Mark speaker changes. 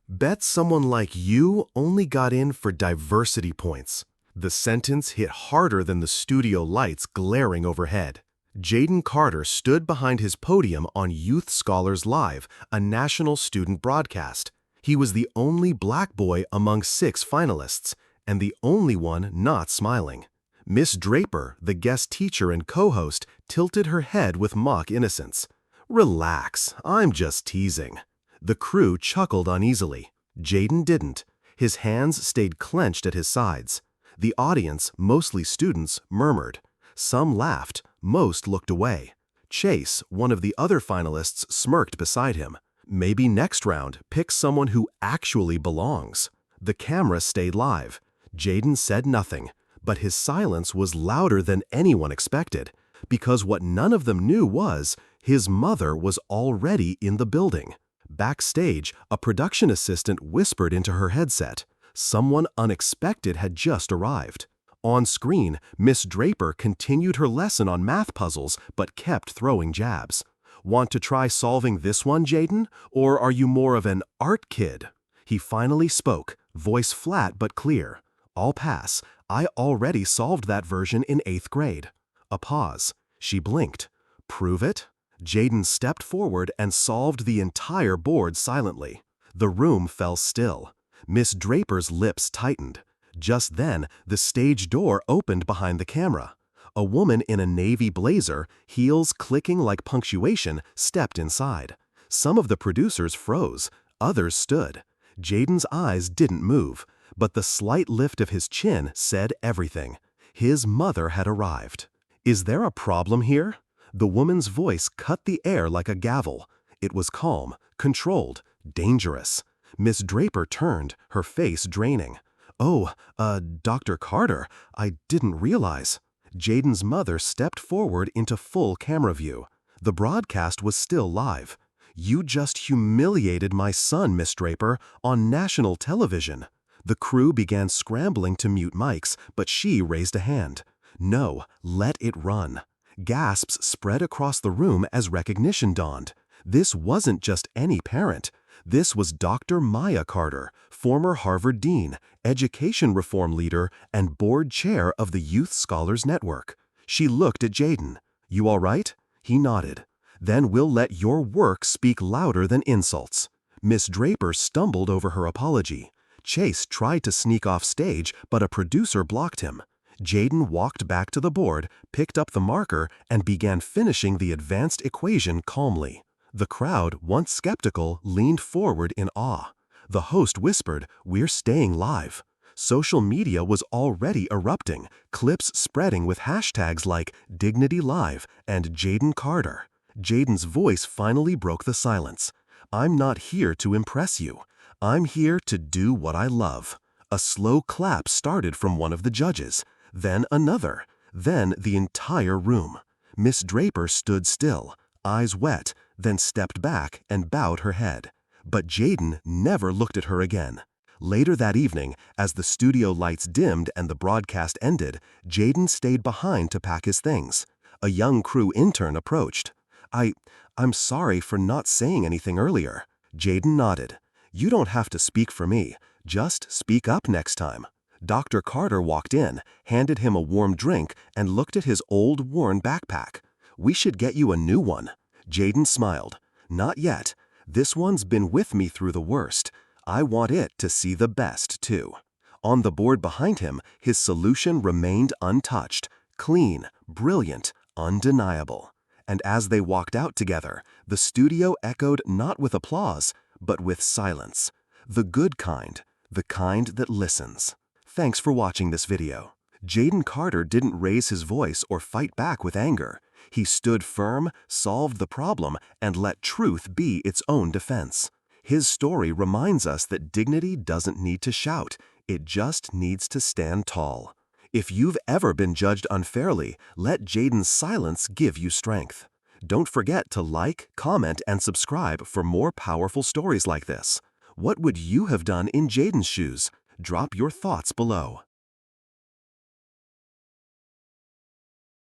Speaker 1: Bet someone like you only got in for diversity points. The sentence hit harder than the studio lights glaring overhead. Jayden Carter stood behind his podium on Youth Scholars Live, a national student broadcast. He was the only black boy among 6 finalists, and the only one not smiling. Miss Draper, the guest teacher and co-host, tilted her head with mock innocence. "Relax, I'm just teasing." The crew chuckled uneasily. Jayden didn't. His hands stayed clenched at his sides. The audience, mostly students, murmured. Some laughed, most looked away. Chase, one of the other finalists, smirked beside him. Maybe next round, pick someone who actually belongs. The camera stayed live. Jayden said nothing, but his silence was louder than anyone expected, because what none of them knew was his mother was already in the building. Backstage, a production assistant whispered into her headset. Someone unexpected had just arrived. On screen, Miss Draper continued her lesson on math puzzles but kept throwing jabs. "Want to try solving this one, Jayden? Or are you more of an art kid?" He finally spoke, voice flat but clear. "I'll pass. I already solved that version in 8th grade." A pause. She blinked. "Prove it?" Jayden stepped forward and solved the entire board silently. The room fell still. Miss Draper's lips tightened. Just then, the stage door opened behind the camera. A woman in a navy blazer, heels clicking like punctuation, stepped inside. Some of the producers froze, others stood. Jayden's eyes didn't move, but the slight lift of his chin said everything. His mother had arrived. "Is there a problem here?" The woman's voice cut the air like a gavel. It was calm, controlled, dangerous. Miss Draper turned, her face draining. "Oh, Dr. Carter, I didn't realize." Jayden's mother stepped forward into full camera view. The broadcast was still live. "You just humiliated my son, Miss Draper, on national television." The crew began scrambling to mute mics, but she raised a hand. "No, let it run." Gasps spread across the room as recognition dawned. This wasn't just any parent. This was Dr. Maya Carter, former Harvard dean, education reform leader, and board chair of the Youth Scholars Network. She looked at Jayden. "You all right?" He nodded. "Then we'll let your work speak louder than insults." Miss Draper stumbled over her apology. Chase tried to sneak off stage, but a producer blocked him. Jayden walked back to the board, picked up the marker, and began finishing the advanced equation calmly. The crowd, once skeptical, leaned forward in awe. The host whispered, "We're staying live." Social media was already erupting, clips spreading with hashtags like Dignity Live and Jayden Carter. Jayden's voice finally broke the silence. "I'm not here to impress you. I'm here to do what I love." A slow clap started from one of the judges, then another, then the entire room. Miss Draper stood still, eyes wet, then stepped back and bowed her head. But Jayden never looked at her again. Later that evening, as the studio lights dimmed and the broadcast ended, Jayden stayed behind to pack his things. A young crew intern approached. I'm sorry for not saying anything earlier." Jayden nodded. "You don't have to speak for me. Just speak up next time." Dr. Carter walked in, handed him a warm drink, and looked at his old, worn backpack. "We should get you a new one." Jayden smiled. "Not yet. This one's been with me through the worst. I want it to see the best, too." On the board behind him, his solution remained untouched, clean, brilliant, undeniable. And as they walked out together, the studio echoed not with applause, but with silence. The good kind, the kind that listens. Thanks for watching this video. Jayden Carter didn't raise his voice or fight back with anger. He stood firm, solved the problem, and let truth be its own defense. His story reminds us that dignity doesn't need to shout, it just needs to stand tall. If you've ever been judged unfairly, let Jayden's silence give you strength. Don't forget to like, comment, and subscribe for more powerful stories like this. What would you have done in Jayden's shoes? Drop your thoughts below.